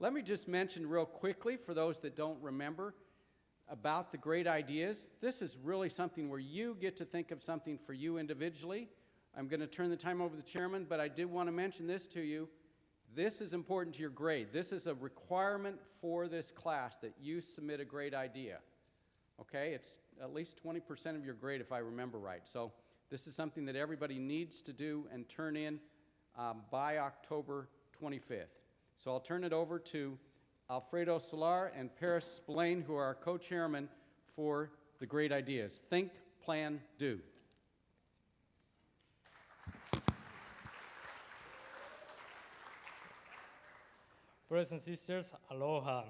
Let me just mention real quickly, for those that don't remember, about the great ideas. This is really something where you get to think of something for you individually. I'm going to turn the time over to the chairman, but I did want to mention this to you. This is important to your grade. This is a requirement for this class that you submit a great idea. Okay? It's at least 20% of your grade if I remember right. So this is something that everybody needs to do and turn in by October 25th. So I'll turn it over to Alfredo Solar and Paris Spillane, who are our co-chairmen for the great ideas. Think, plan, do. Brothers and sisters, aloha.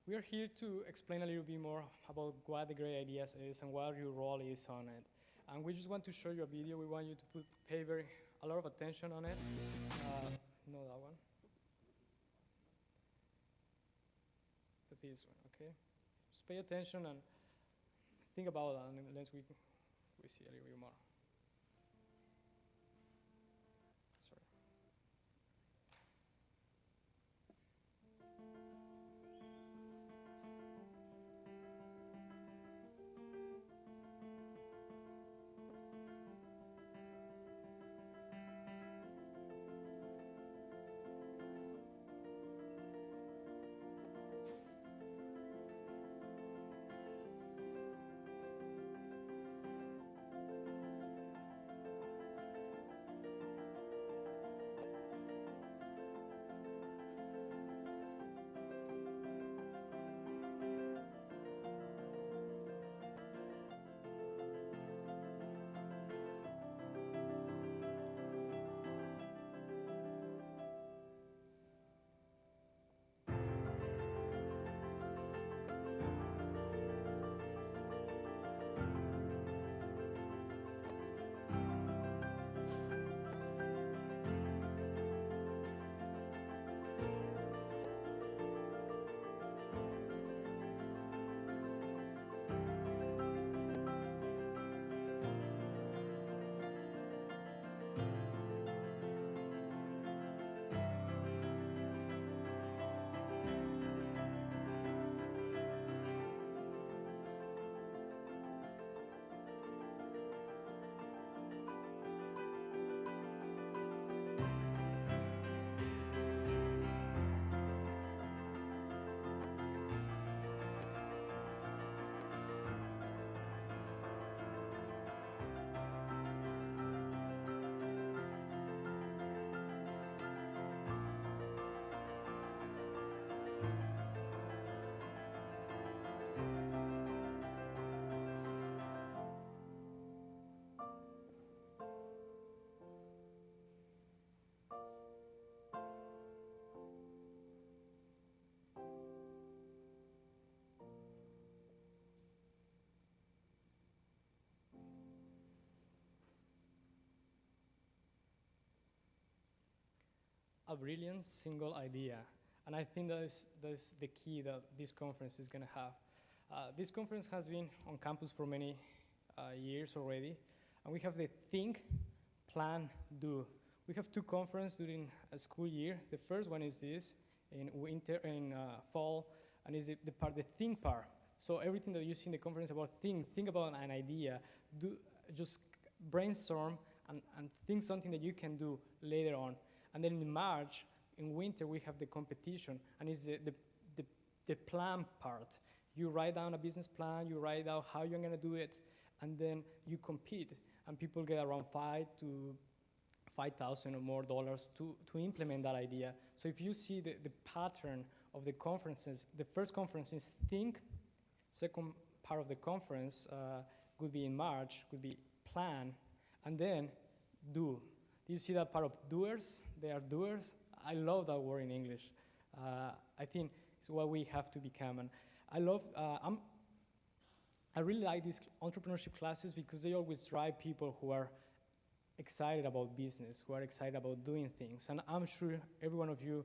We are here to explain a little bit more about what the great ideas is and what your role is on it. And we just want to show you a video. We want you to pay a lot of attention on it. No, that one. But this one, okay? Just pay attention and think about that, and unless we see a little bit more. Sorry. A brilliant single idea. And I think that is the key that this conference is going to have. This conference has been on campus for many years already, and we have the think, plan, do. We have two conferences during a school year. The first one is this, in fall, and is the think part. So everything that you see in the conference about think about an idea, just brainstorm and think something that you can do later on. And then in March, in winter, we have the competition, and it's the plan part. You write down a business plan, you write down how you're gonna do it, and then you compete, and people get around $5,000 to $5,000 or more to implement that idea. So if you see the pattern of the conferences, the first conference is think, second part of the conference could be in March, could be plan, and then do. You see that part of doers? They are doers. I love that word in English. I think it's what we have to become. And I really like these entrepreneurship classes because they always drive people who are excited about business, who are excited about doing things. And I'm sure every one of you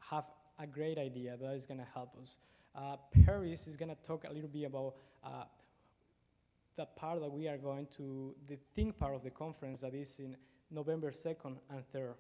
have a great idea that is going to help us. Paris is going to talk a little bit about the part that we are going to, the think part of the conference that is in November 2nd and 3rd.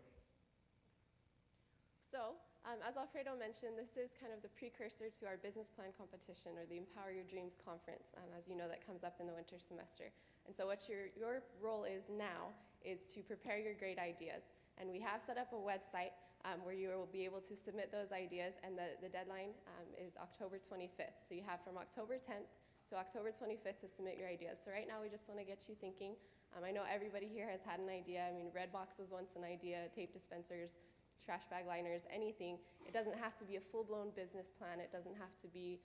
So, as Alfredo mentioned, this is kind of the precursor to our business plan competition, or the Empower Your Dreams conference, as you know, that comes up in the winter semester. And so what your role is now is to prepare your great ideas. And we have set up a website where you will be able to submit those ideas, and the deadline is October 25th. So you have from October 10th to October 25th to submit your ideas. So right now we just want to get you thinking. I know everybody here has had an idea. I mean, Redbox was once an idea, tape dispensers, trash bag liners, anything. It doesn't have to be a full-blown business plan. It doesn't have to be,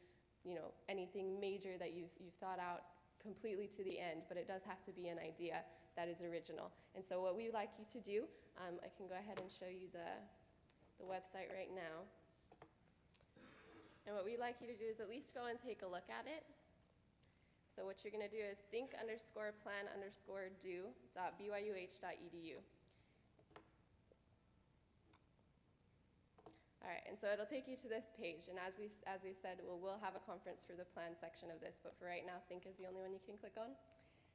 you know, anything major that you've thought out completely to the end, but it does have to be an idea that is original. And so what we'd like you to do, I can go ahead and show you the website right now. And what we'd like you to do is at least go and take a look at it. So what you're going to do is think_plan_do.byuh.edu. All right, and so it'll take you to this page, and as we said, we'll have a conference for the plan section of this, but for right now, Think is the only one you can click on.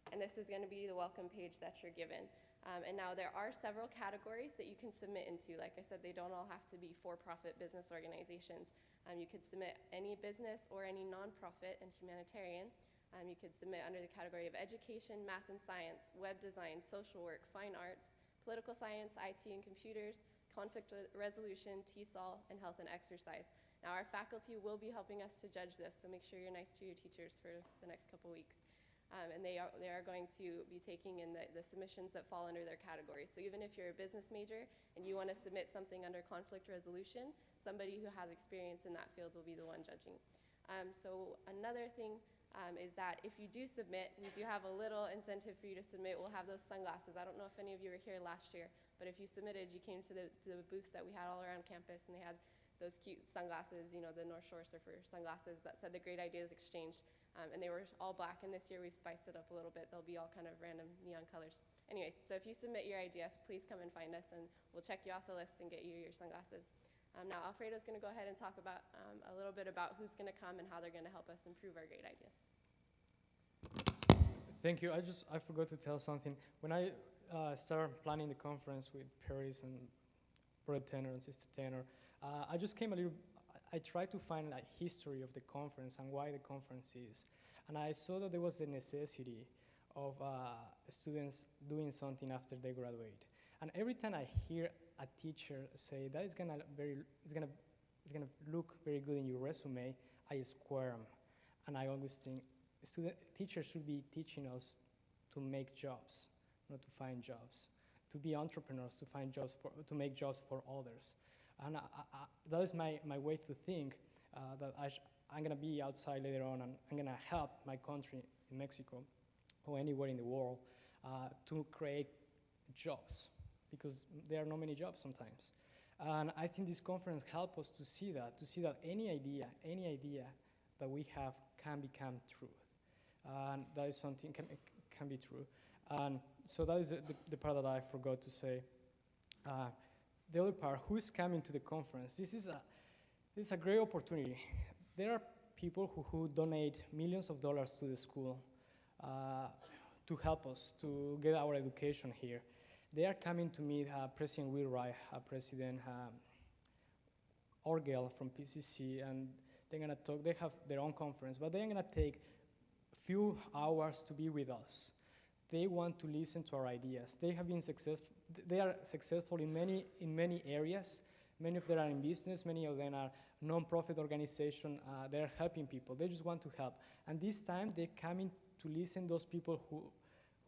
And this is going to be the welcome page that you're given. And now there are several categories that you can submit into. Like I said, they don't all have to be for-profit business organizations. You could submit any business or any nonprofit and humanitarian. You could submit under the category of education, math and science, web design, social work, fine arts, political science, IT and computers, conflict resolution, TESOL, and health and exercise. Now our faculty will be helping us to judge this, so make sure you're nice to your teachers for the next couple weeks. And they are going to be taking in the submissions that fall under their categories. So even if you're a business major and you want to submit something under conflict resolution, somebody who has experience in that field will be the one judging. So another thing is that if you do submit, we do have a little incentive for you to submit. We'll have those sunglasses. I don't know if any of you were here last year, but if you submitted, you came to the booths that we had all around campus, and they had those cute sunglasses, you know, the North Shore Surfer sunglasses that said the Great Ideas Exchanged, and they were all black, and this year we've spiced it up a little bit. They'll be all kind of random neon colors. Anyways, so if you submit your idea, please come and find us, and we'll check you off the list and get you your sunglasses. Now, Alfredo's going to go ahead and talk about a little bit about who's going to come and how they're going to help us improve our great ideas. Thank you. I forgot to tell something. When I started planning the conference with Paris and Brother Tanner and Sister Tanner, I just came I tried to find a history of the conference and why the conference is. And I saw that there was the necessity of students doing something after they graduate. And every time I hear a teacher say that it's gonna look very good in your resume, I squirm. And I always think teachers should be teaching us to make jobs, not to find jobs, to be entrepreneurs, to find jobs, to make jobs for others. And that is my way to think, that I'm going to be outside later on, and I'm going to help my country in Mexico or anywhere in the world to create jobs, because there are not many jobs sometimes. And I think this conference helps us to see that any idea that we have can become truth. And that is something can be true. And so that is the part that I forgot to say. The other part, who's coming to the conference? This is a great opportunity. There are people who donate millions of dollars to the school to help us to get our education here. They are coming to meet President Wheelwright, President Orgel from PCC, and they're gonna talk. They have their own conference, but they're gonna take a few hours to be with us. They want to listen to our ideas. They have been successful. They are successful in many areas. Many of them are in business. Many of them are non-profit organizations. They're helping people. They just want to help. And this time they're coming to listen to those people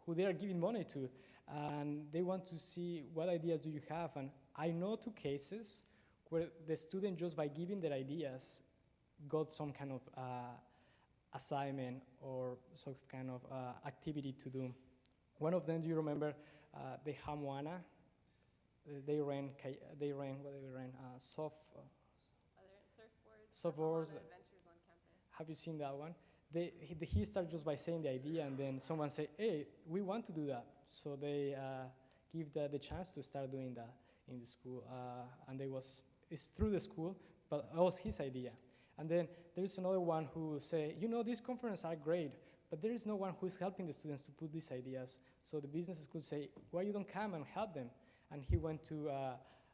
who they are giving money to, and they want to see what ideas do you have. And I know 2 cases where the student, just by giving their ideas, got some kind of assignment or some kind of activity to do. One of them, do you remember the Hamwana? They ran surfboards. Adventures on campus. Have you seen that one? He started just by saying the idea, and then someone said, "Hey, we want to do that." So they give the chance to start doing that in the school, and it's through the school, but it was his idea. And then there is another one who say, these conferences are great, but there is no one who is helping the students to put these ideas. So the businesses could say, why you don't come and help them? And he went to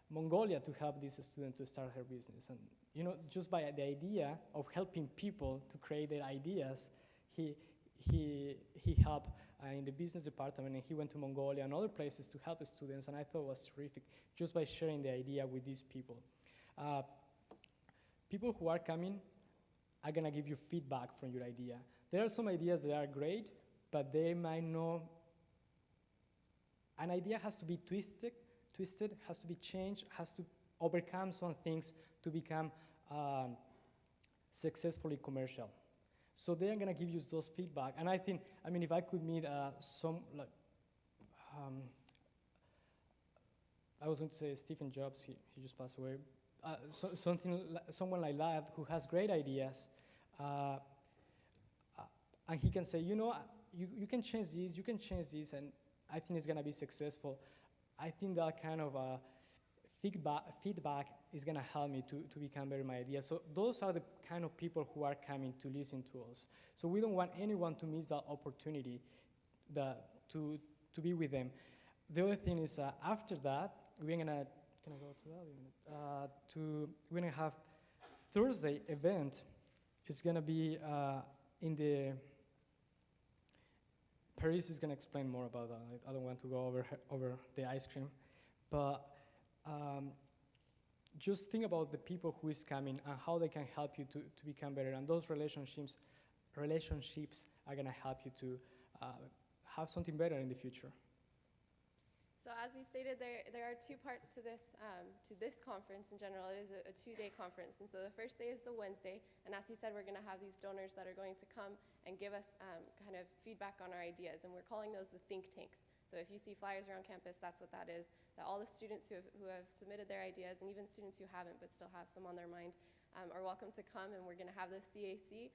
Mongolia to help this student to start her business. And you know, just by the idea of helping people to create their ideas, he helped in the business department, and he went to Mongolia and other places to help the students, and I thought it was terrific just by sharing the idea with these people. People who are coming are gonna give you feedback from your idea. There are some ideas that are great, but they might not. An idea has to be twisted, has to be changed, has to overcome some things to become successfully commercial. So they are gonna give you those feedback. And I think, I mean, if I could meet I was going to say Stephen Jobs, he just passed away. Someone like that who has great ideas, and he can say, you know, you can change this, and I think it's gonna be successful. I think that kind of feedback is gonna help me to become better in my idea. So those are the kind of people who are coming to listen to us. So we don't want anyone to miss that opportunity to be with them. The other thing is after that, we're gonna, can I go to that? We're gonna have Thursday event. It's gonna be in the, Paris is gonna explain more about that. I don't want to go over the ice cream, but just think about the people who is coming and how they can help you to become better. And those relationships are gonna help you to have something better in the future. So as you stated, there are two parts to this conference in general. It is a two-day conference. And so the first day is the Wednesday. And as he said, we're going to have these donors that are going to come and give us kind of feedback on our ideas. And we're calling those the think tanks. So if you see flyers around campus, that's what that is. That all the students who have submitted their ideas, and even students who haven't but still have some on their mind, are welcome to come. And we're going to have the CAC.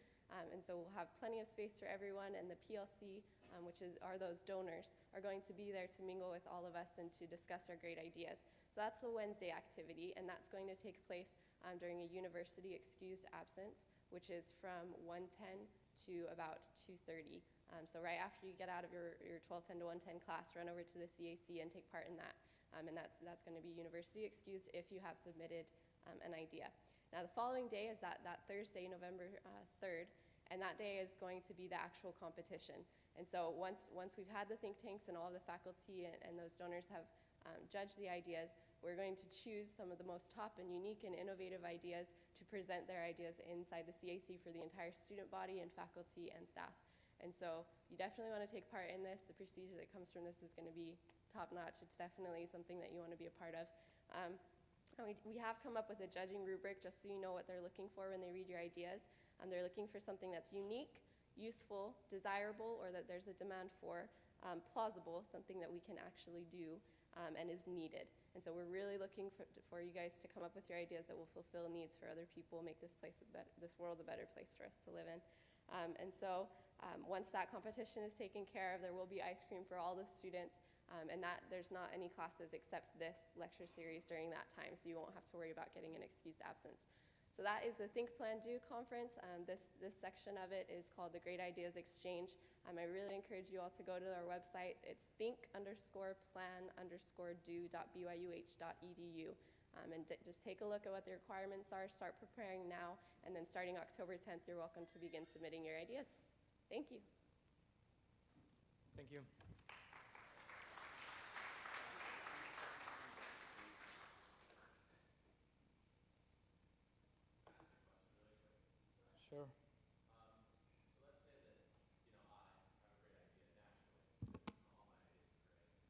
And so we'll have plenty of space for everyone. And the PLC, which are those donors, are going to be there to mingle with all of us and to discuss our great ideas. So that's the Wednesday activity, and that's going to take place during a university excused absence, which is from 1:10 to about 2:30. So right after you get out of your 12:10 to 1:10 class, run over to the CAC and take part in that. And that's going to be university excused if you have submitted an idea. Now the following day is that Thursday, November 3rd, and that day is going to be the actual competition. And so once we've had the think tanks and all of the faculty and those donors have judged the ideas, we're going to choose some of the most top and unique and innovative ideas to present their ideas inside the CAC for the entire student body and faculty and staff. And so you definitely want to take part in this. The prestige that comes from this is going to be top-notch. It's definitely something that you want to be a part of. And we have come up with a judging rubric just so you know what they're looking for when they read your ideas. They're looking for something that's unique, useful, desirable, or that there's a demand for, plausible, something that we can actually do and is needed. And so we're really looking for you guys to come up with your ideas that will fulfill needs for other people, make this world a better place for us to live in. And so once that competition is taken care of, there will be ice cream for all the students, and that there's not any classes except this lecture series during that time, so you won't have to worry about getting an excused absence. So that is the Think, Plan, Do conference. This section of it is called the Great Ideas Exchange. I really encourage you all to go to our website. It's think_plan_do.byuh.edu. And just take a look at what the requirements are, start preparing now, and then starting October 10th, you're welcome to begin submitting your ideas. Thank you. Thank you. Sure. So let's say that, you know, I have a great idea naturally. All my ideas are great.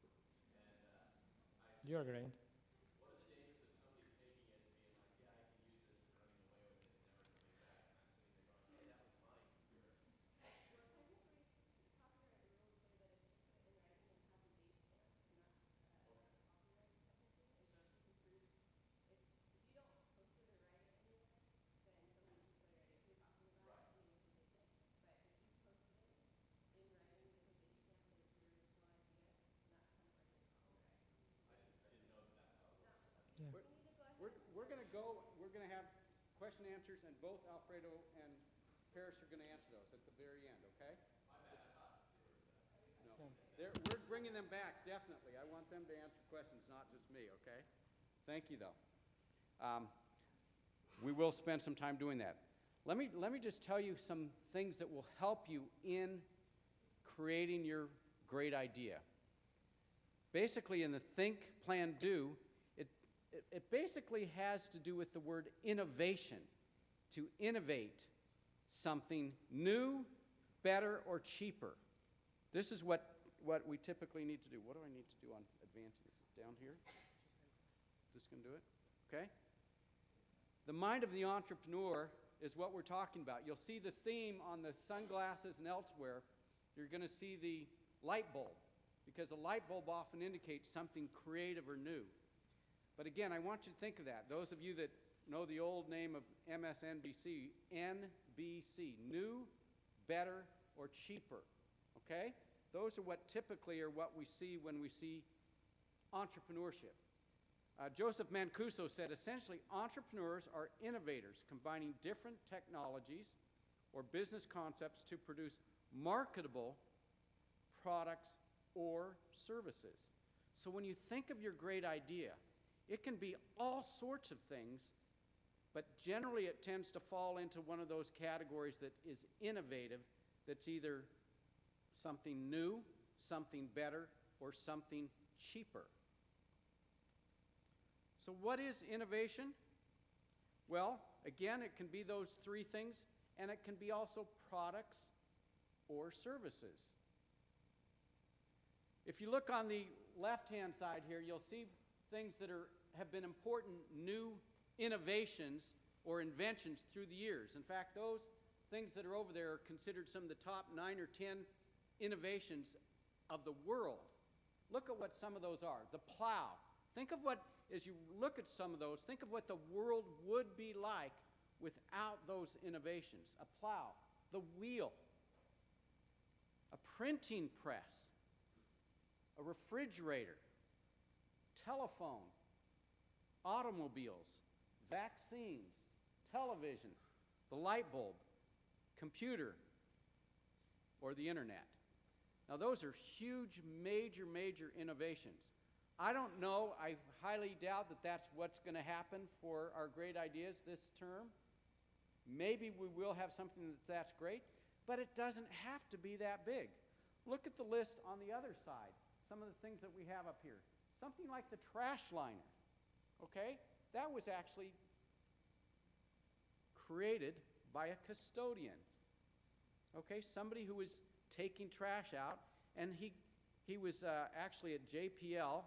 And You're great. what are the dangers of somebody taking it and being like, yeah, I can use this and running away with it and never coming back? And I'm sitting there going, hey, that was my computer. We're going to have question and answers, and both Alfredo and Paris are going to answer those at the very end, okay? No. We're bringing them back, definitely. I want them to answer questions, not just me, okay? Thank you, though. We will spend some time doing that. Let me just tell you some things that will help you in creating your great idea. Basically, in the think, plan, do, it basically has to do with the word innovation. To innovate something new, better, or cheaper. This is what we typically need to do. What do I need to do on advancing this? Down here? Is this going to do it? Okay. The mind of the entrepreneur is what we're talking about. You'll see the theme on the sunglasses and elsewhere. You're going to see the light bulb, because a light bulb often indicates something creative or new. But again, I want you to think of that. Those of you that know the old name of MSNBC, NBC, new, better, or cheaper. Okay? Those are what typically are what we see when we see entrepreneurship. Joseph Mancuso said, essentially, entrepreneurs are innovators combining different technologies or business concepts to produce marketable products or services. So when you think of your great idea, it can be all sorts of things, but generally it tends to fall into one of those categories that is innovative, that's either something new, something better, or something cheaper. So what is innovation? Well, again, it can be those three things, and it can be also products or services. If you look on the left-hand side here, you'll see things that have been important new innovations or inventions through the years. In fact, those things that are over there are considered some of the top 9 or 10 innovations of the world. Look at what some of those are. The plow. Think of what, as you look at some of those, think of what the world would be like without those innovations. A plow, the wheel, a printing press, a refrigerator, telephone, automobiles, vaccines, television, the light bulb, computer, or the internet. Now those are huge, major innovations. I don't know, I highly doubt that that's what's going to happen for our great ideas this term. Maybe we will have something that's great, but it doesn't have to be that big. Look at the list on the other side, some of the things that we have up here. Something like the trash liner, okay? That was actually created by a custodian, okay? Somebody who was taking trash out, and he was actually at JPL,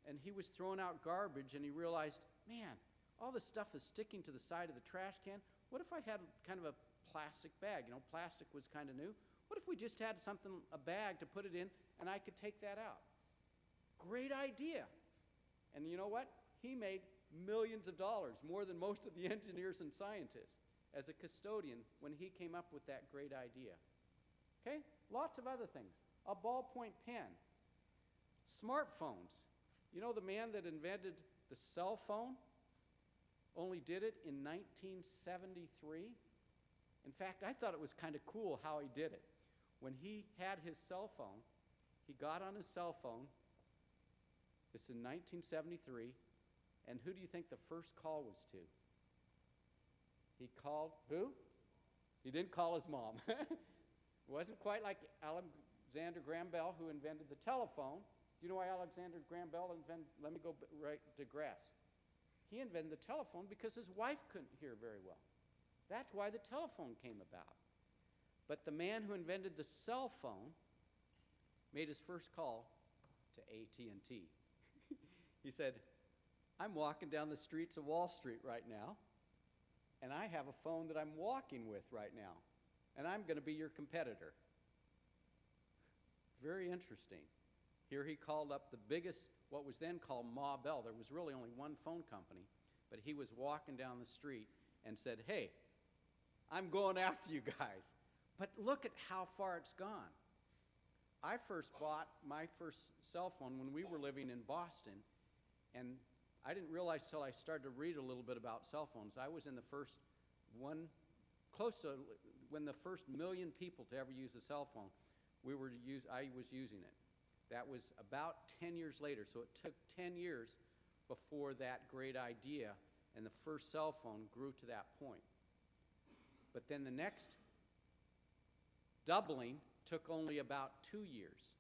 and he was throwing out garbage, and he realized, man, all this stuff is sticking to the side of the trash can. What if I had kind of a plastic bag? You know, plastic was kind of new. What if we just had something, a bag to put it in, and I could take that out? Great idea. And you know what? He made millions of dollars, more than most of the engineers and scientists, as a custodian when he came up with that great idea. Okay? Lots of other things. A ballpoint pen. Smartphones. You know the man that invented the cell phone only did it in 1973? In fact, I thought it was kind of cool how he did it. When he had his cell phone, he got on his cell phone, this is in 1973, and who do you think the first call was to? He called who? He didn't call his mom. It wasn't quite like Alexander Graham Bell, who invented the telephone. Do you know why Alexander Graham Bell invented, let me go right digress. He invented the telephone because his wife couldn't hear very well. That's why the telephone came about. But the man who invented the cell phone made his first call to AT&T. He said, I'm walking down the streets of Wall Street right now, and I have a phone that I'm walking with right now, and I'm going to be your competitor. Very interesting. Here he called up the biggest, what was then called Ma Bell. There was really only one phone company, but he was walking down the street and said, hey, I'm going after you guys. But look at how far it's gone. I first bought my first cell phone when we were living in Boston, and I didn't realize till I started to read a little bit about cell phones. I was in the first one, close to when the first 1 million people to ever use a cell phone, I was using it. That was about 10 years later. So it took 10 years before that great idea and the first cell phone grew to that point. But then the next doubling took only about 2 years.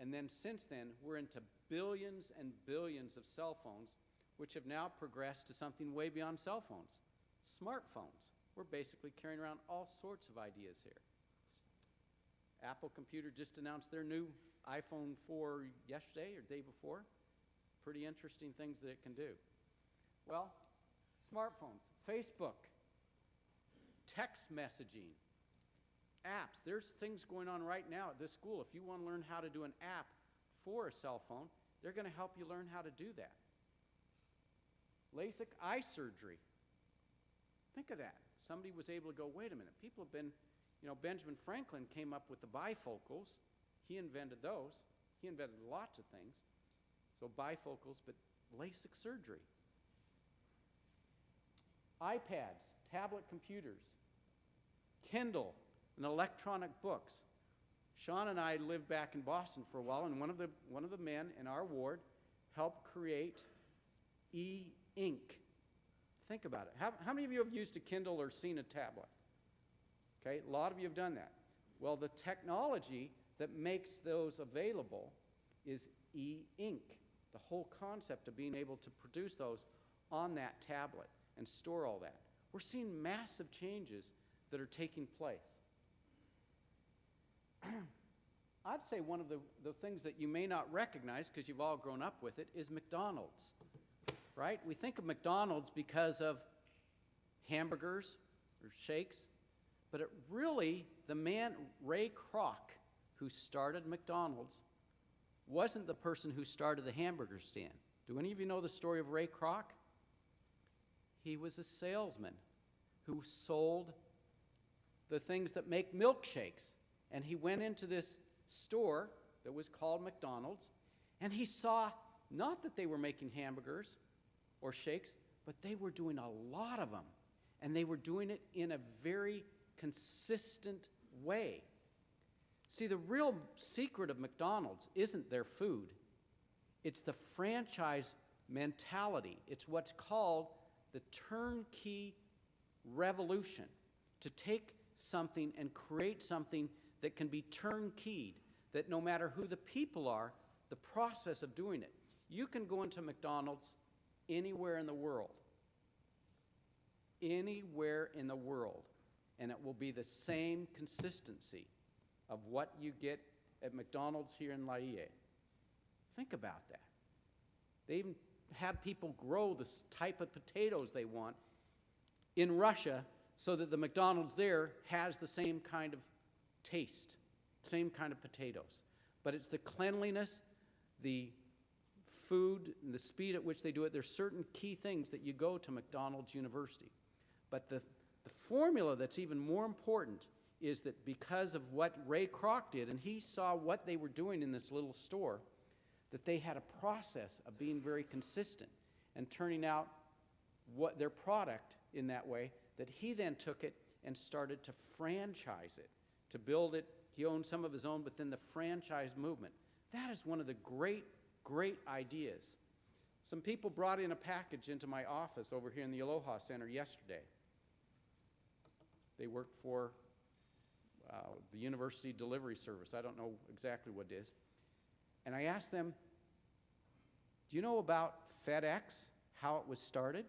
And then since then, we're into billions and billions of cell phones, which have now progressed to something way beyond cell phones, smartphones. We're basically carrying around all sorts of ideas here. Apple Computer just announced their new iPhone 4 yesterday or day before. Pretty interesting things that it can do. Well, smartphones, Facebook, text messaging, apps. There's things going on right now at this school. If you want to learn how to do an app for a cell phone, they're going to help you learn how to do that. LASIK eye surgery. Think of that. Somebody was able to go, wait a minute, people have been, Benjamin Franklin came up with the bifocals. He invented those. He invented lots of things. So bifocals, but LASIK surgery. iPads, tablet computers, Kindle, and electronic books. Sean and I lived back in Boston for a while, and one of the men in our ward helped create e-ink. Think about it. How many of you have used a Kindle or seen a tablet? Okay, a lot of you have done that. Well, the technology that makes those available is e-ink. The whole concept of being able to produce those on that tablet and store all that. We're seeing massive changes that are taking place. I'd say one of the things that you may not recognize, because you've all grown up with it, is McDonald's, right? We think of McDonald's because of hamburgers or shakes, but it really, the man, Ray Kroc, who started McDonald's, wasn't the person who started the hamburger stand. Do any of you know the story of Ray Kroc? He was a salesman who sold the things that make milkshakes. And he went into this store that was called McDonald's, and he saw not that they were making hamburgers or shakes, but they were doing a lot of them. And they were doing it in a very consistent way. See, the real secret of McDonald's isn't their food. It's the franchise mentality. It's what's called the turnkey revolution. To take something and create something that can be turnkeyed, that no matter who the people are, the process of doing it. You can go into McDonald's anywhere in the world. Anywhere in the world. And it will be the same consistency of what you get at McDonald's here in Laie. Think about that. They even have people grow the type of potatoes they want in Russia so that the McDonald's there has the same kind of taste, same kind of potatoes. But it's the cleanliness, the food, and the speed at which they do it. There's certain key things that you go to McDonald's University. But the formula that's even more important is that because of what Ray Kroc did, and he saw what they were doing in this little store, that they had a process of being very consistent and turning out what their product in that way, that he then took it and started to franchise it, to build it. He owned some of his own, but then the franchise movement. That is one of the great, great ideas. Some people brought in a package into my office over here in the Aloha Center yesterday. They work for the University Delivery Service. I don't know exactly what it is. And I asked them, do you know about FedEx, how it was started?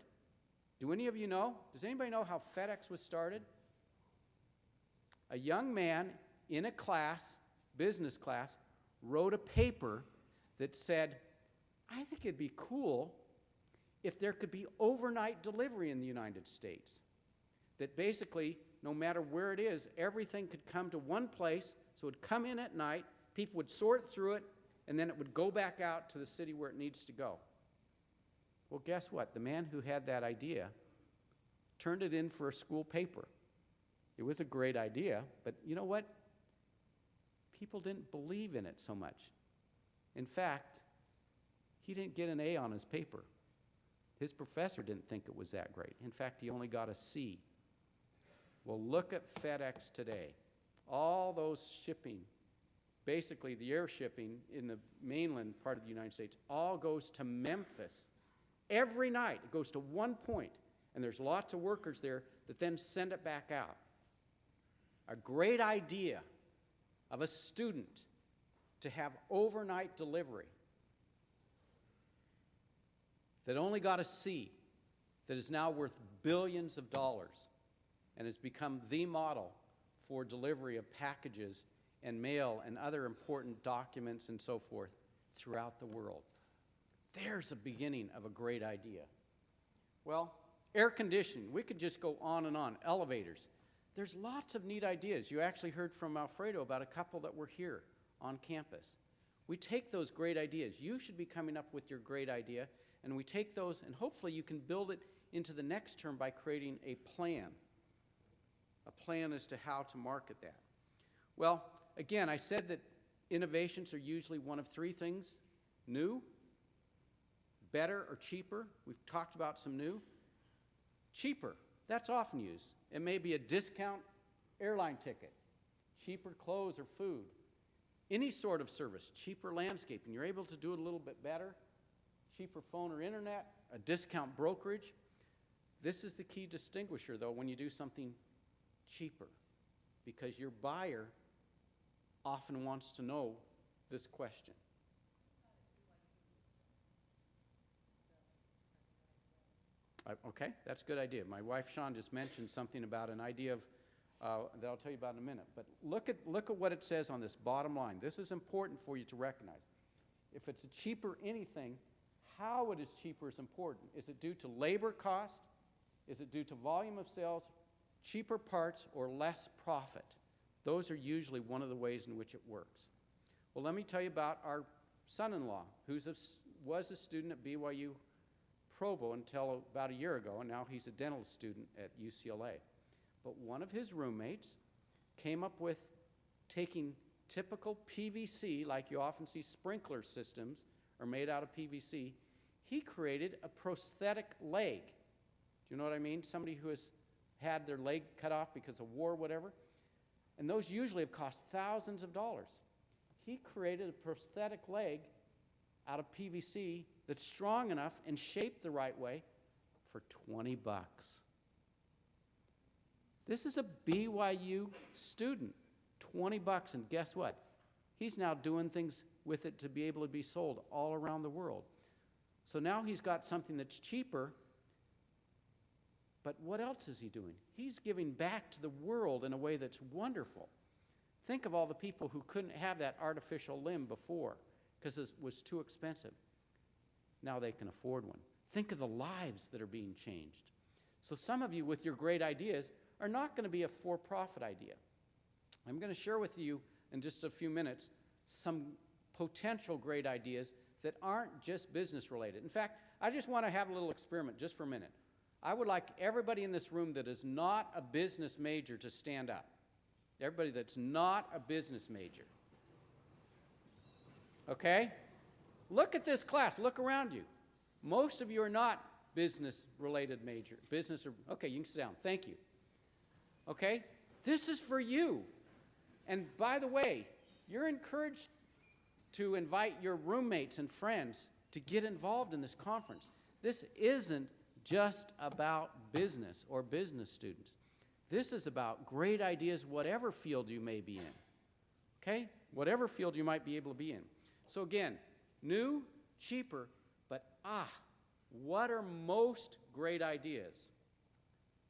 Do any of you know? Does anybody know how FedEx was started? A young man in a class, business class, wrote a paper that said, I think it'd be cool if there could be overnight delivery in the United States. That basically, no matter where it is, everything could come to one place, so it would come in at night, people would sort through it, and then it would go back out to the city where it needs to go. Well, guess what? The man who had that idea turned it in for a school paper. It was a great idea, but you know what? People didn't believe in it so much. In fact, he didn't get an A on his paper. His professor didn't think it was that great. In fact, he only got a C. Well, look at FedEx today. All those shipping basically the air shipping in the mainland part of the United States all goes to Memphis. Every night it goes to one point, and there's lots of workers there that then send it back out. A great idea of a student to have overnight delivery that only got a C, that is now worth billions of dollars and has become the model for delivery of packages and mail and other important documents and so forth throughout the world. There's a beginning of a great idea. Well, air conditioning, we could just go on and on. Elevators. There's lots of neat ideas. You actually heard from Alfredo about a couple that were here on campus. We take those great ideas. You should be coming up with your great idea, and we take those, and hopefully you can build it into the next term by creating a plan as to how to market that. Well, again, I said that innovations are usually one of three things: new, better, or cheaper. We've talked about some new. Cheaper, that's often used. It may be a discount airline ticket, cheaper clothes or food, any sort of service, cheaper landscaping. You're able to do it a little bit better, cheaper phone or internet, a discount brokerage. This is the key distinguisher, though, when you do something cheaper, because your buyer often wants to know this question. Okay, that's a good idea. My wife, Sean, just mentioned something about an idea of that I'll tell you about in a minute. But look at what it says on this bottom line. This is important for you to recognize. If it's a cheaper anything, how it is cheaper is important. Is it due to labor cost? Is it due to volume of sales, cheaper parts, or less profit? Those are usually one of the ways in which it works. Well, let me tell you about our son-in-law, who was a student at BYU Provo until about a year ago, and now he's a dental student at UCLA. But one of his roommates came up with taking typical PVC, like you often see sprinkler systems are made out of PVC. He created a prosthetic leg. Do you know what I mean? Somebody who has had their leg cut off because of war or whatever. And those usually have cost thousands of dollars. He created a prosthetic leg out of PVC that's strong enough and shaped the right way for $20. This is a BYU student, $20, and guess what? He's now doing things with it to be able to be sold all around the world. So now he's got something that's cheaper, but what else is he doing? He's giving back to the world in a way that's wonderful. Think of all the people who couldn't have that artificial limb before because it was too expensive. Now they can afford one. Think of the lives that are being changed. So some of you with your great ideas are not going to be a for-profit idea. I'm going to share with you in just a few minutes some potential great ideas that aren't just business related. In fact, I just want to have a little experiment just for a minute. I would like everybody in this room that is not a business major to stand up. Everybody that's not a business major. Okay? Look at this class. Look around you. Most of you are not business-related major. Okay, you can sit down. Thank you. Okay? This is for you. And by the way, you're encouraged to invite your roommates and friends to get involved in this conference. This isn't just about business or business students. This is about great ideas, whatever field you may be in. Okay? Whatever field you might be able to be in. So again, new, cheaper, but what are most great ideas?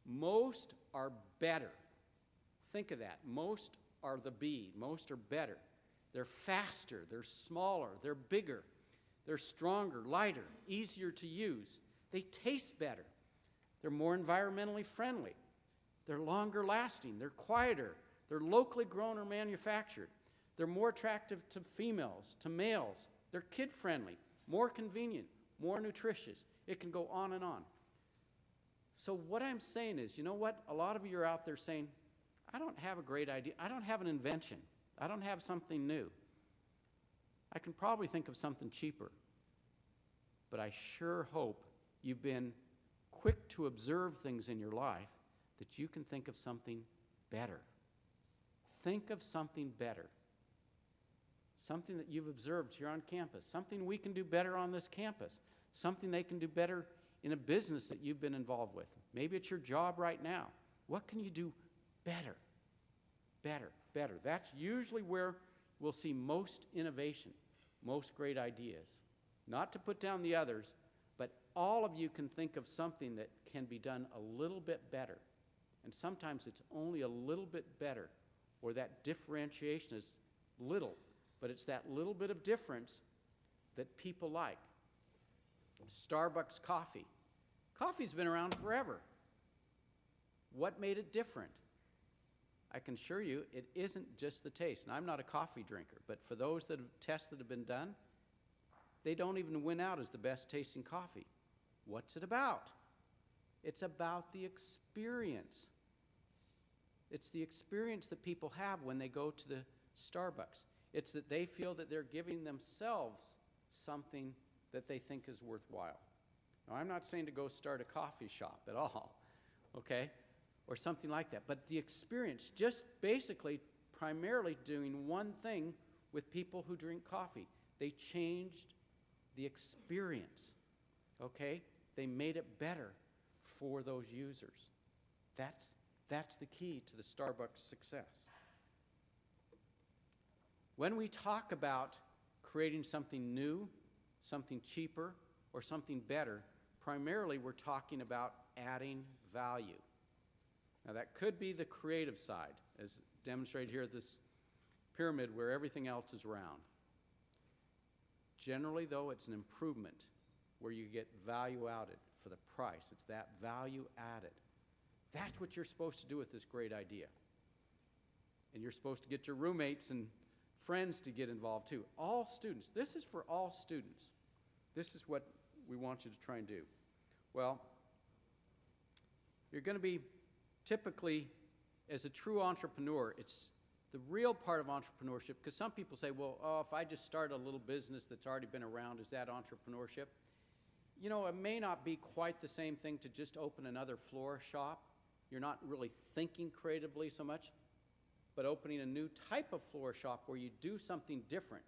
Most are better. Think of that. Most are the B. Most are better. They're faster, they're smaller, they're bigger, they're stronger, lighter, easier to use. They taste better. They're more environmentally friendly. They're longer lasting. They're quieter. They're locally grown or manufactured. They're more attractive to females, to males. They're kid-friendly, more convenient, more nutritious. It can go on and on. So what I'm saying is, you know what? A lot of you are out there saying, I don't have a great idea. I don't have an invention. I don't have something new. I can probably think of something cheaper. But I sure hope you've been quick to observe things in your life that you can think of something better. Think of something better. something that you've observed here on campus, something we can do better on this campus, something they can do better in a business that you've been involved with. Maybe it's your job right now. What can you do better? Better, better. That's usually where we'll see most innovation, most great ideas. Not to put down the others, but all of you can think of something that can be done a little bit better. And sometimes it's only a little bit better, or that differentiation is little, but it's that little bit of difference that people like. Starbucks coffee. Coffee's been around forever. What made it different? I can assure you it isn't just the taste. And I'm not a coffee drinker, but for those that have tests that have been done, they don't even win out as the best tasting coffee. What's it about? It's about the experience. It's the experience that people have when they go to the Starbucks. It's that they feel that they're giving themselves something that they think is worthwhile. Now, I'm not saying to go start a coffee shop at all, okay, or something like that, but the experience, just basically primarily doing one thing with people who drink coffee. They changed the experience, okay? They made it better for those users. That's the key to the Starbucks success. When we talk about creating something new, something cheaper, or something better, primarily we're talking about adding value. Now that could be the creative side, as demonstrated here at this pyramid where everything else is round. Generally, though, it's an improvement where you get value added for the price. It's that value added. That's what you're supposed to do with this great idea. And you're supposed to get your roommates and friends to get involved too. All students. This is for all students. This is what we want you to try and do. Well, you're going to be typically, as a true entrepreneur, it's the real part of entrepreneurship, because some people say, well, if I just start a little business that's already been around, is that entrepreneurship? You know, it may not be quite the same thing to just open another floor shop. You're not really thinking creatively so much, but opening a new type of floor shop where you do something different.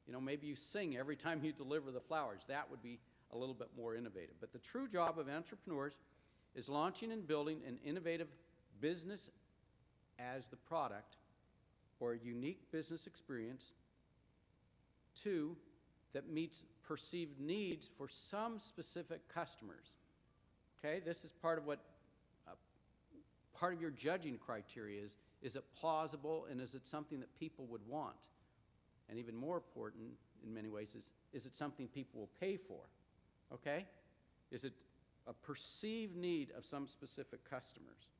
You know, maybe you sing every time you deliver the flowers. That would be a little bit more innovative. But the true job of entrepreneurs is launching and building an innovative business as the product, or a unique business experience, two, that meets perceived needs for some specific customers. Okay, this is part of what part of your judging criteria is it plausible, and is it something that people would want? And even more important in many ways is it something people will pay for? Okay? Is it a perceived need of some specific customers?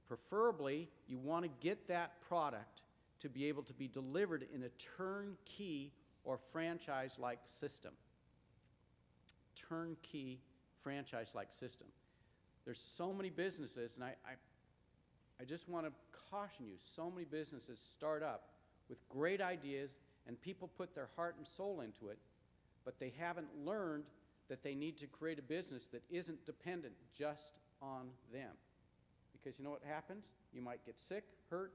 Preferably, you want to get that product to be able to be delivered in a turnkey or franchise-like system. Turnkey franchise-like system. There's so many businesses, and I just want to caution you, so many businesses start up with great ideas and people put their heart and soul into it, but they haven't learned that they need to create a business that isn't dependent just on them. Because you know what happens? You might get sick, hurt,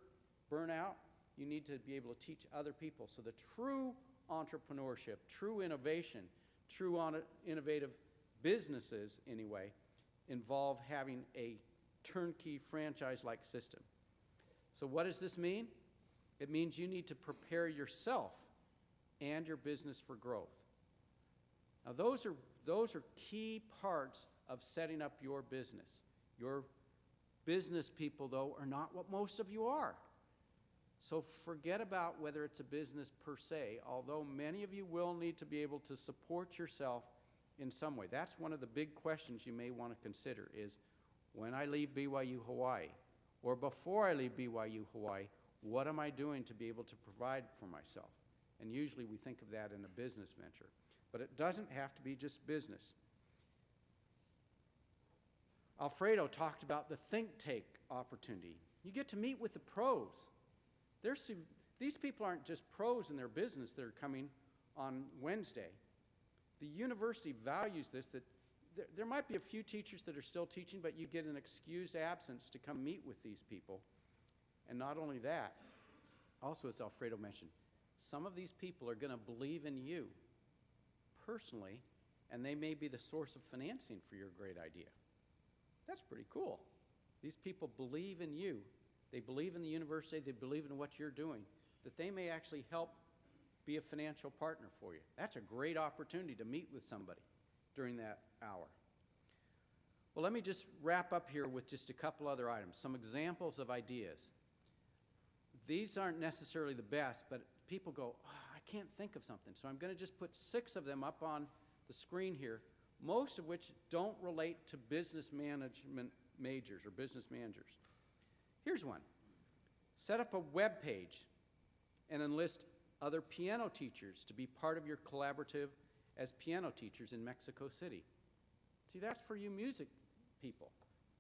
burn out. You need to be able to teach other people. So the true entrepreneurship, true innovation, true innovative businesses, anyway, involve having a turnkey franchise-like system. So what does this mean? It means you need to prepare yourself and your business for growth. Now those are key parts of setting up your business. Your business people, though, are not what most of you are. So forget about whether it's a business per se, although many of you will need to be able to support yourself in some way. That's one of the big questions you may want to consider is, when I leave BYU Hawaii, or before I leave BYU Hawaii, what am I doing to be able to provide for myself? And usually we think of that in a business venture. But it doesn't have to be just business. Alfredo talked about the think tank opportunity. You get to meet with the pros. These people aren't just pros in their business that are coming on Wednesday. The university values this, that there might be a few teachers that are still teaching, but you get an excused absence to come meet with these people. And not only that, also, as Alfredo mentioned, some of these people are going to believe in you personally, and they may be the source of financing for your great idea. That's pretty cool. These people believe in you. They believe in the university. They believe in what you're doing, that they may actually help be a financial partner for you. That's a great opportunity to meet with somebody during that hour. Well, let me just wrap up here with just a couple other items, some examples of ideas. These aren't necessarily the best, but people go, oh, I can't think of something. So I'm going to just put 6 of them up on the screen here, most of which don't relate to business management majors or business managers. Here's one. Set up a web page and enlist other piano teachers to be part of your collaborative as piano teachers in Mexico City. See, that's for you music people.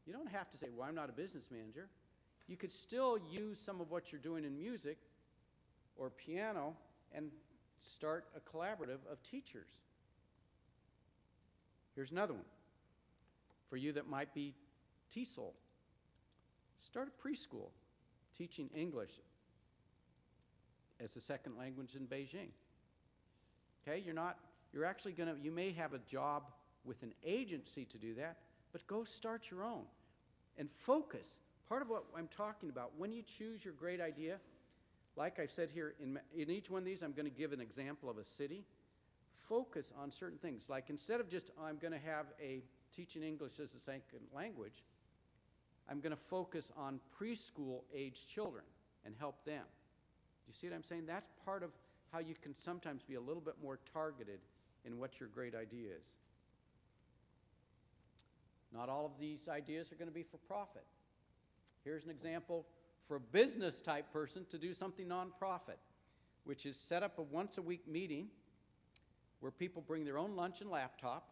You don't have to say, well, I'm not a business manager. You could still use some of what you're doing in music or piano and start a collaborative of teachers. Here's another one. For you that might be TESOL, start a preschool teaching English as a second language in Beijing. Okay, you're actually going to, you may have a job with an agency to do that, but go start your own and focus. Part of what I'm talking about, when you choose your great idea, like I said here, in each one of these, I'm going to give an example of a city. Focus on certain things. Like instead of just, I'm going to have a teaching English as a second language, I'm going to focus on preschool-aged children and help them. Do you see what I'm saying? That's part of how you can sometimes be a little bit more targeted in what your great idea is. Not all of these ideas are going to be for profit. Here's an example for a business-type person to do something nonprofit, which is set up a once-a-week meeting where people bring their own lunch and laptop.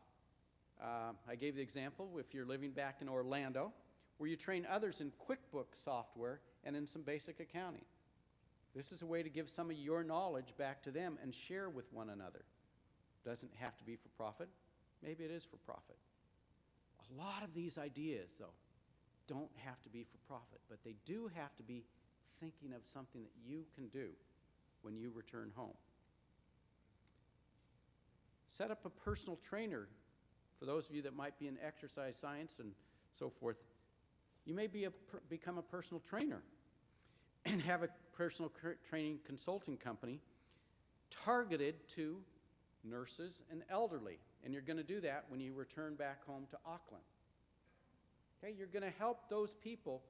I gave the example, if you're living back in Orlando, where you train others in QuickBooks software and in some basic accounting. This is a way to give some of your knowledge back to them and share with one another. Doesn't have to be for profit. Maybe it is for profit. A lot of these ideas, though, don't have to be for profit, but they do have to be thinking of something that you can do when you return home. Set up a personal trainer for those of you that might be in exercise science and so forth. You may become a personal trainer and have a personal training consulting company targeted to nurses and elderly. And you're going to do that when you return back home to Auckland. Okay, you're going to help those people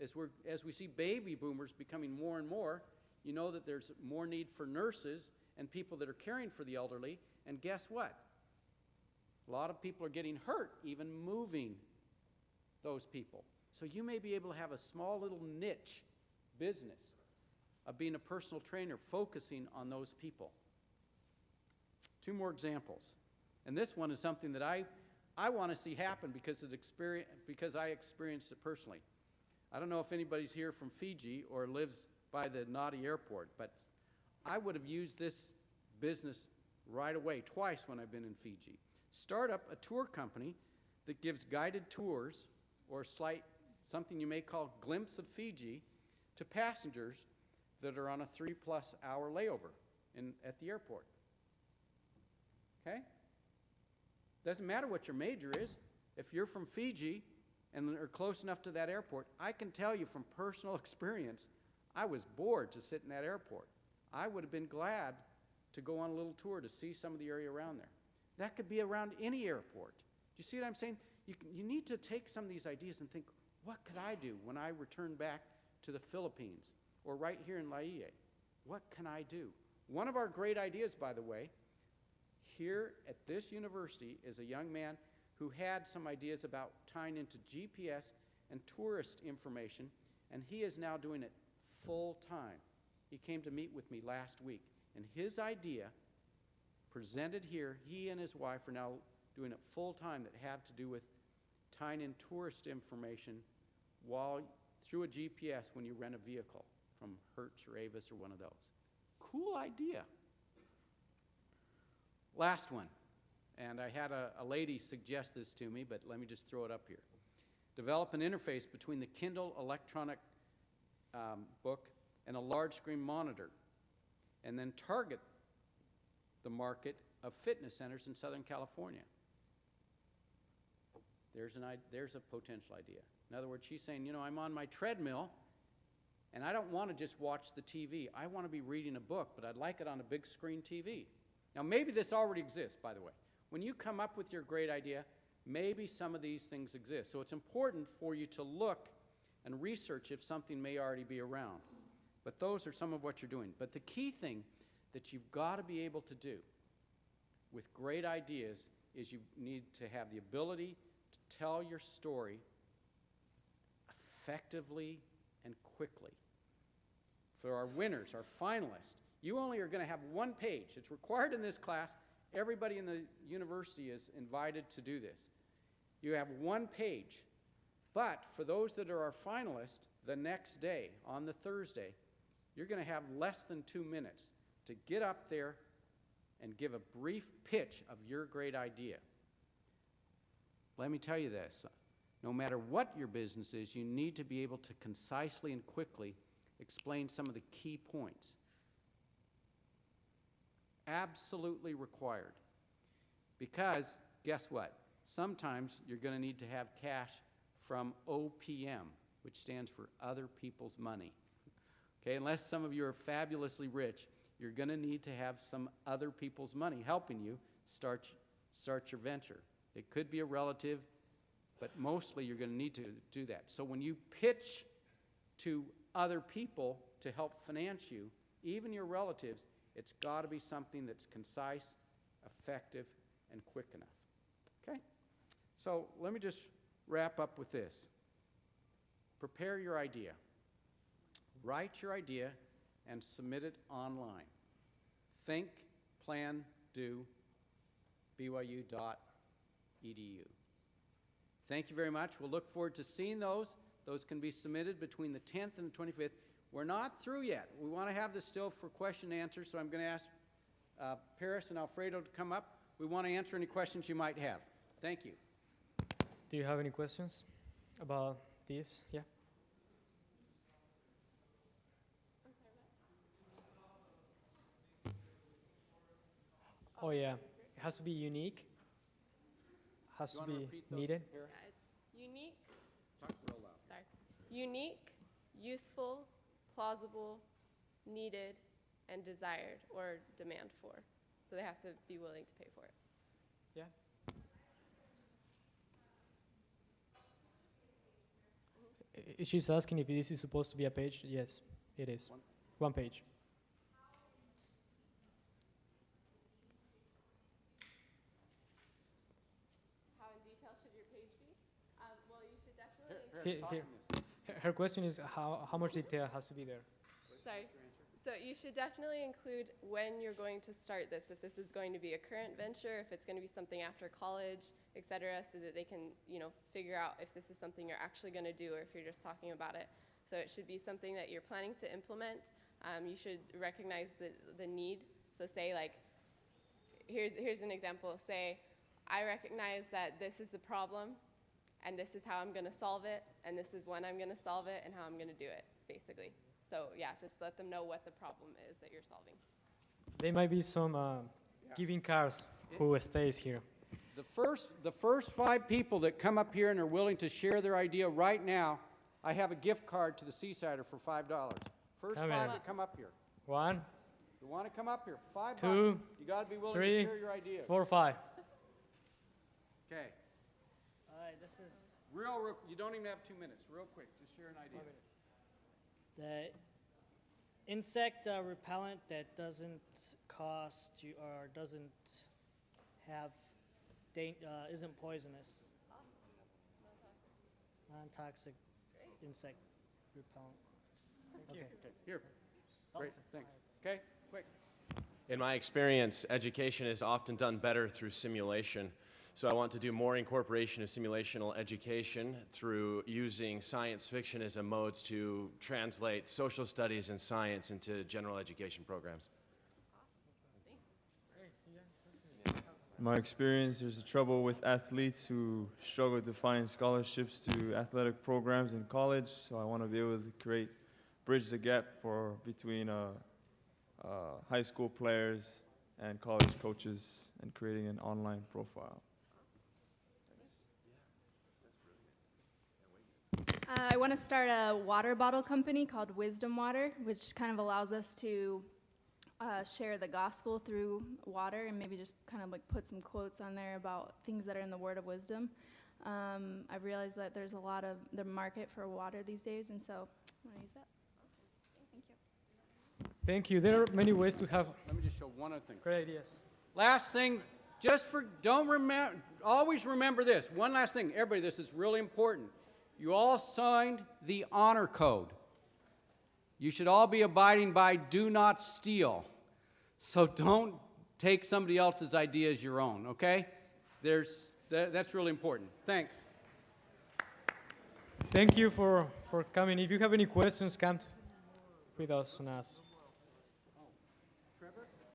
as we see baby boomers becoming more and more. You know that there's more need for nurses and people that are caring for the elderly. And guess what? A lot of people are getting hurt even moving those people. So you may be able to have a small little niche business of being a personal trainer focusing on those people. 2 more examples. And this one is something that I want to see happen because I experienced it personally. I don't know if anybody's here from Fiji or lives by the Nadi airport, but I would have used this business right away, twice when I've been in Fiji. Start up a tour company that gives guided tours or something you may call glimpse of Fiji to passengers that are on a 3+ hour layover at the airport. Okay? Doesn't matter what your major is. If you're from Fiji and are close enough to that airport, I can tell you from personal experience, I was bored to sit in that airport. I would have been glad to go on a little tour to see some of the area around there. That could be around any airport. Do you see what I'm saying? You need to take some of these ideas and think, what could I do when I return back to the Philippines or right here in Laie? What can I do? One of our great ideas, by the way, here at this university is a young man who had some ideas about tying into GPS and tourist information, and he is now doing it full time. He came to meet with me last week, and his idea presented here, he and his wife are now doing it full time that have to do with tying in tourist information through a GPS when you rent a vehicle from Hertz or Avis or one of those. Cool idea. Last one, and I had a lady suggest this to me, but let me just throw it up here. Develop an interface between the Kindle electronic book and a large screen monitor, and then target the market of fitness centers in Southern California. There's a potential idea. In other words, she's saying, you know, I'm on my treadmill, and I don't want to just watch the TV. I want to be reading a book, but I'd like it on a big screen TV. Now, maybe this already exists, by the way. When you come up with your great idea, maybe some of these things exist. So it's important for you to look and research if something may already be around. But those are some of what you're doing. But the key thing that you've got to be able to do with great ideas is you need to have the ability to tell your story effectively and quickly. For our winners, our finalists, you only are going to have one page. It's required in this class. Everybody in the university is invited to do this. You have one page. But for those that are our finalists, the next day, on the Thursday, you're going to have less than 2 minutes to get up there and give a brief pitch of your great idea. Let me tell you this. No matter what your business is, you need to be able to concisely and quickly explain some of the key points. Absolutely required. Because, guess what? Sometimes you're going to need to have cash from OPM, which stands for other people's money. Okay, unless some of you are fabulously rich, you're going to need to have some other people's money helping you start your venture. It could be a relative, but mostly you're going to need to do that. So when you pitch to other people to help finance you, even your relatives, it's got to be something that's concise, effective, and quick enough. Okay? So let me just wrap up with this. Prepare your idea. Write your idea and submit it online. Think, plan, do, BYU.edu. Thank you very much. We'll look forward to seeing those. Those can be submitted between the 10th and the 25th. We're not through yet. We want to have this still for question and answer, so I'm going to ask Paris and Alfredo to come up. We want to answer any questions you might have. Thank you. Do you have any questions about this? Yeah. Oh yeah, it has to be unique. Has to be needed. Yeah, it's unique. Talk real loud. Sorry. Unique, useful, plausible, needed, and desired or demand for. So they have to be willing to pay for it. Yeah. She's asking if this is supposed to be a page. Yes, it is. One page. How in detail should your page be? Well, you should definitely. Her question is how much detail has to be there? Sorry. So you should definitely include when you're going to start this, if this is going to be a current venture, if it's going to be something after college, et cetera, so that they can, figure out if this is something you're actually going to do or if you're just talking about it. So it should be something that you're planning to implement. You should recognize the need. So say here's an example. Say, I recognize that this is the problem, and this is how I'm going to solve it, and this is when I'm going to solve it, and how I'm going to do it, basically. So yeah, just let them know what the problem is that you're solving. There might be some giving cards who stays here. The first 5 people that come up here and are willing to share their idea right now, I have a gift card to the Seasider for $5. First 5 that come up here. 1, You want to come up here? $5. 2, You got to be willing 3, to share your idea. 4, 5. Okay. All right, this is Real, you don't even have 2 minutes. Real quick, just share an idea. the insect repellent that doesn't cost you or doesn't have, isn't poisonous. Non-toxic insect repellent. Okay. Okay, here. Great, thanks. Okay, quick. In my experience, education is often done better through simulation. So I want to do more incorporation of simulational education through using science fiction as a mode to translate social studies and science into general education programs. In my experience, there's a trouble with athletes who struggle to find scholarships to athletic programs in college, so I want to be able to create bridge the gap between high school players and college coaches and creating an online profile. I want to start a water bottle company called Wisdom Water, which kind of allows us to share the gospel through water and maybe just kind of like put some quotes on there about things that are in the word of wisdom. I've realized that there's a lot of the market for water these days, and so I'm going to use that. Thank you. Thank you. There are many ways to have Let me just show one other thing. great ideas. Last thing, always remember this. One last thing, everybody, this is really important. You all signed the honor code. You should all be abiding by do not steal. So don't take somebody else's idea as your own, okay? That's really important. Thanks. Thank you for coming. If you have any questions, come with us and ask.